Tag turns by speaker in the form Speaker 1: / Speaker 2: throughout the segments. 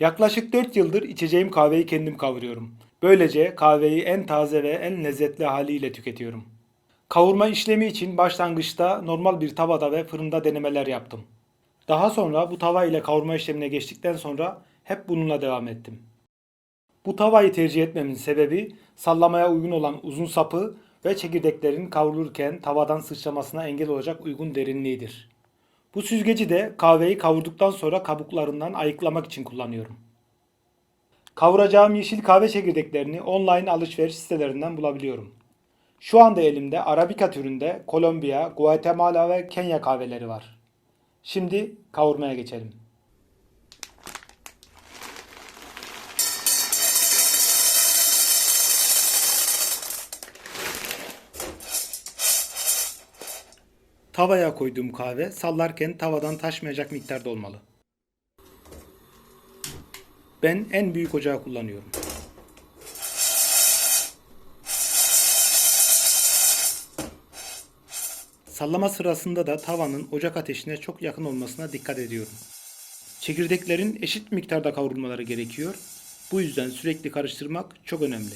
Speaker 1: Yaklaşık 4 yıldır içeceğim kahveyi kendim kavuruyorum. Böylece kahveyi en taze ve en lezzetli haliyle tüketiyorum. Kavurma işlemi için başlangıçta normal bir tavada ve fırında denemeler yaptım. Daha sonra bu tava ile kavurma işlemine geçtikten sonra hep bununla devam ettim. Bu tavayı tercih etmemin sebebi sallamaya uygun olan uzun sapı ve çekirdeklerin kavrulurken tavadan sıçramasına engel olacak uygun derinliğidir. Bu süzgeci de kahveyi kavurduktan sonra kabuklarından ayıklamak için kullanıyorum. Kavuracağım yeşil kahve çekirdeklerini online alışveriş sitelerinden bulabiliyorum. Şu anda elimde Arabica türünde Kolombiya, Guatemala ve Kenya kahveleri var. Şimdi kavurmaya geçelim. Tavaya koyduğum kahve sallarken tavadan taşmayacak miktarda olmalı. Ben en büyük ocağı kullanıyorum. Sallama sırasında da tavanın ocak ateşine çok yakın olmasına dikkat ediyorum. Çekirdeklerin eşit miktarda kavrulmaları gerekiyor. Bu yüzden sürekli karıştırmak çok önemli.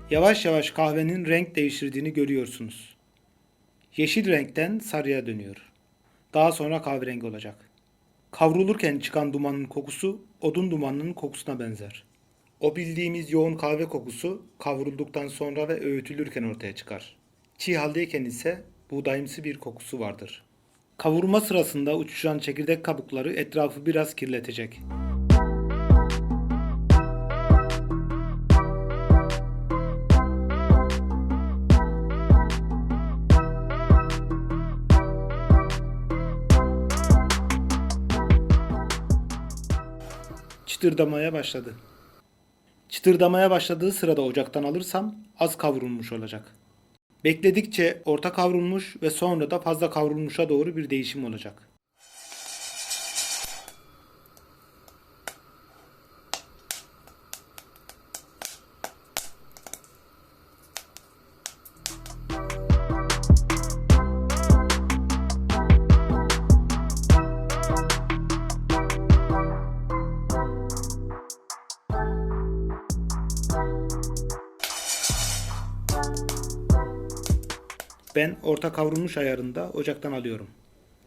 Speaker 1: Yavaş yavaş kahvenin renk değiştirdiğini görüyorsunuz. Yeşil renkten sarıya dönüyor. Daha sonra kahverengi olacak. Kavrulurken çıkan dumanın kokusu odun dumanının kokusuna benzer. O bildiğimiz yoğun kahve kokusu kavrulduktan sonra ve öğütülürken ortaya çıkar. Çiğ haldeyken ise buğdayımsı bir kokusu vardır. Kavurma sırasında uçuşan çekirdek kabukları etrafı biraz kirletecek. Çıtırdamaya başladı. Çıtırdamaya başladığı sırada ocaktan alırsam az kavrulmuş olacak. Bekledikçe orta kavrulmuş ve sonra da fazla kavrulmuşa doğru bir değişim olacak. Ben orta kavrulmuş ayarında ocaktan alıyorum.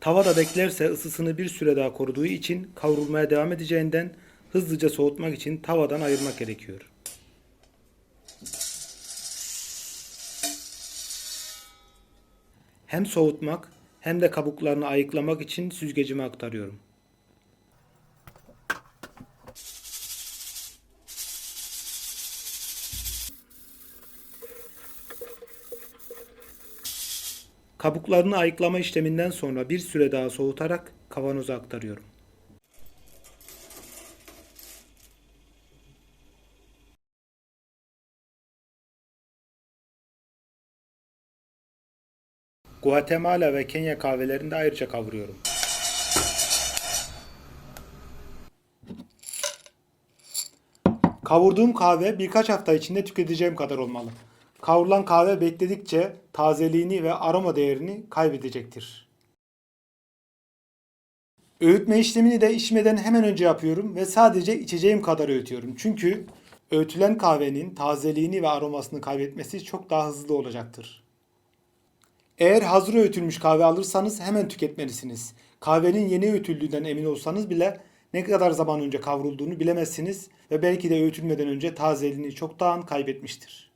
Speaker 1: Tavada beklerse ısısını bir süre daha koruduğu için kavrulmaya devam edeceğinden hızlıca soğutmak için tavadan ayırmak gerekiyor. Hem soğutmak hem de kabuklarını ayıklamak için süzgecime aktarıyorum. Kabuklarını ayıklama işleminden sonra bir süre daha soğutarak kavanoza aktarıyorum. Guatemala ve Kenya kahvelerini de ayrıca kavuruyorum. Kavurduğum kahve birkaç hafta içinde tüketeceğim kadar olmalı. Kavrulan kahve bekledikçe tazeliğini ve aroma değerini kaybedecektir. Öğütme işlemini de içmeden hemen önce yapıyorum ve sadece içeceğim kadar öğütüyorum. Çünkü öğütülen kahvenin tazeliğini ve aromasını kaybetmesi çok daha hızlı olacaktır. Eğer hazır öğütülmüş kahve alırsanız hemen tüketmelisiniz. Kahvenin yeni öğütüldüğünden emin olsanız bile ne kadar zaman önce kavrulduğunu bilemezsiniz ve belki de öğütülmeden önce tazeliğini çoktan kaybetmiştir.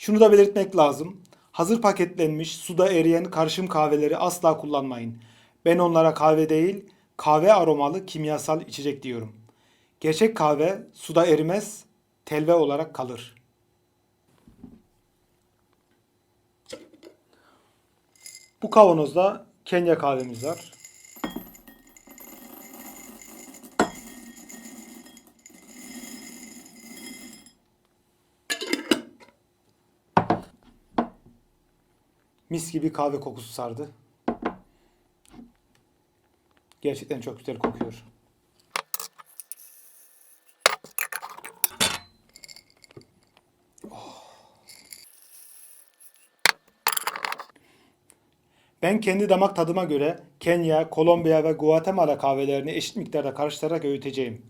Speaker 1: Şunu da belirtmek lazım. Hazır paketlenmiş, suda eriyen karışım kahveleri asla kullanmayın. Ben onlara kahve değil, kahve aromalı kimyasal içecek diyorum. Gerçek kahve suda erimez, telve olarak kalır. Bu kavanozda Kenya kahvemiz var. . Mis gibi kahve kokusu sardı. Gerçekten çok güzel kokuyor. Ben kendi damak tadıma göre Kenya, Kolombiya ve Guatemala kahvelerini eşit miktarda karıştırarak öğüteceğim.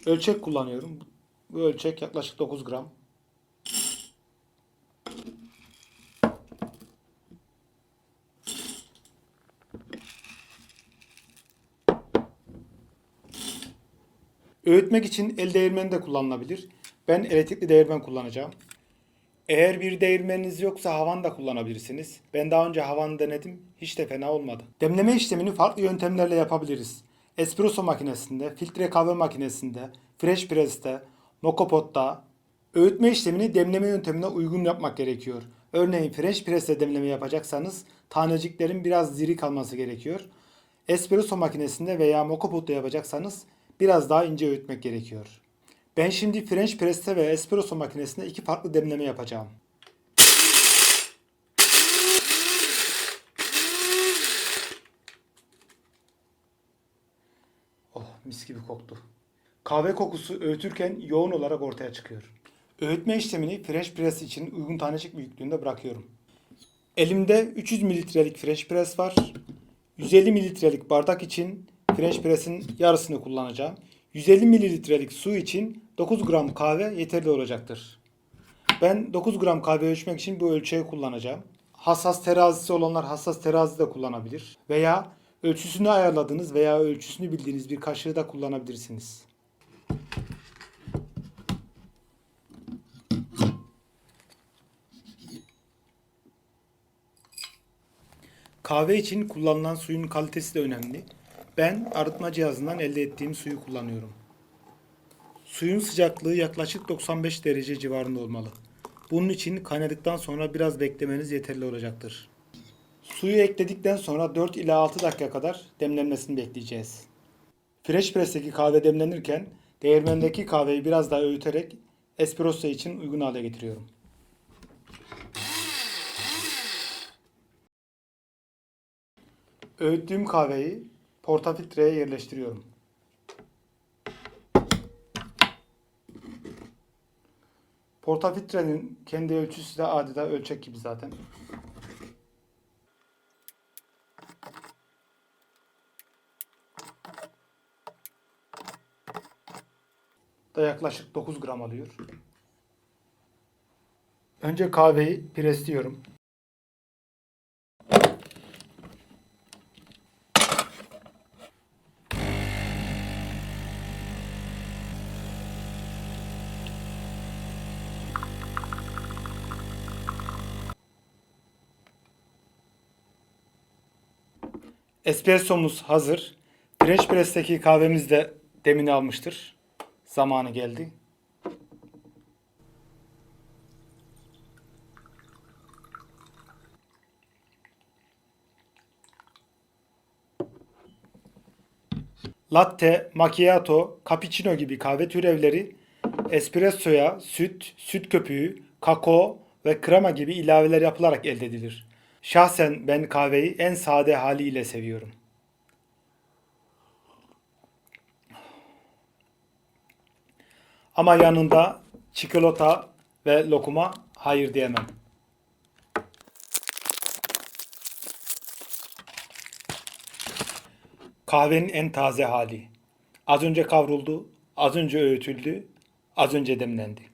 Speaker 1: Ölçek kullanıyorum. Bu ölçek yaklaşık 9 gram. Öğütmek için el değirmeni de kullanılabilir. Ben elektrikli değirmen kullanacağım. Eğer bir değirmeniniz yoksa havan da kullanabilirsiniz. Ben daha önce havan denedim. Hiç de fena olmadı. Demleme işlemini farklı yöntemlerle yapabiliriz. Espresso makinesinde, filtre kahve makinesinde, French press'te, Mokopot'ta. Öğütme işlemini demleme yöntemine uygun yapmak gerekiyor. Örneğin French press'te demleme yapacaksanız taneciklerin biraz diri kalması gerekiyor. Espresso makinesinde veya Mokopot'ta yapacaksanız biraz daha ince öğütmek gerekiyor. Ben şimdi French press'te ve espresso makinesinde iki farklı demleme yapacağım. Oh, mis gibi koktu. Kahve kokusu öğütürken yoğun olarak ortaya çıkıyor. Öğütme işlemini French press için uygun tanecik büyüklüğünde bırakıyorum. Elimde 300 mililitrelik French press var. 150 mililitrelik bardak için French press'in yarısını kullanacağım. 150 mililitrelik su için 9 gram kahve yeterli olacaktır. Ben 9 gram kahve ölçmek için bu ölçeği kullanacağım. Hassas terazisi olanlar hassas terazi de kullanabilir. Veya ölçüsünü ayarladığınız veya ölçüsünü bildiğiniz bir kaşığı da kullanabilirsiniz. Kahve için kullanılan suyun kalitesi de önemli. Ben arıtma cihazından elde ettiğim suyu kullanıyorum. Suyun sıcaklığı yaklaşık 95 derece civarında olmalı. Bunun için kaynadıktan sonra biraz beklemeniz yeterli olacaktır. Suyu ekledikten sonra 4 ila 6 dakika kadar demlenmesini bekleyeceğiz. Fresh press'teki kahve demlenirken değirmendeki kahveyi biraz daha öğüterek espresso için uygun hale getiriyorum. Öğüttüğüm kahveyi portafiltreye yerleştiriyorum. Portafiltrenin kendi ölçüsü de adeta ölçek gibi zaten. Da yaklaşık 9 gram alıyor. Önce kahveyi presliyorum. Espressomuz hazır. French press'teki kahvemiz de demini almıştır. Zamanı geldi. Latte, macchiato, cappuccino gibi kahve türevleri espressoya süt, süt köpüğü, kakao ve krema gibi ilaveler yapılarak elde edilir. Şahsen ben kahveyi en sade haliyle seviyorum. Ama yanında çikolata ve lokuma hayır diyemem. Kahvenin en taze hali. Az önce kavruldu, az önce öğütüldü, az önce demlendi.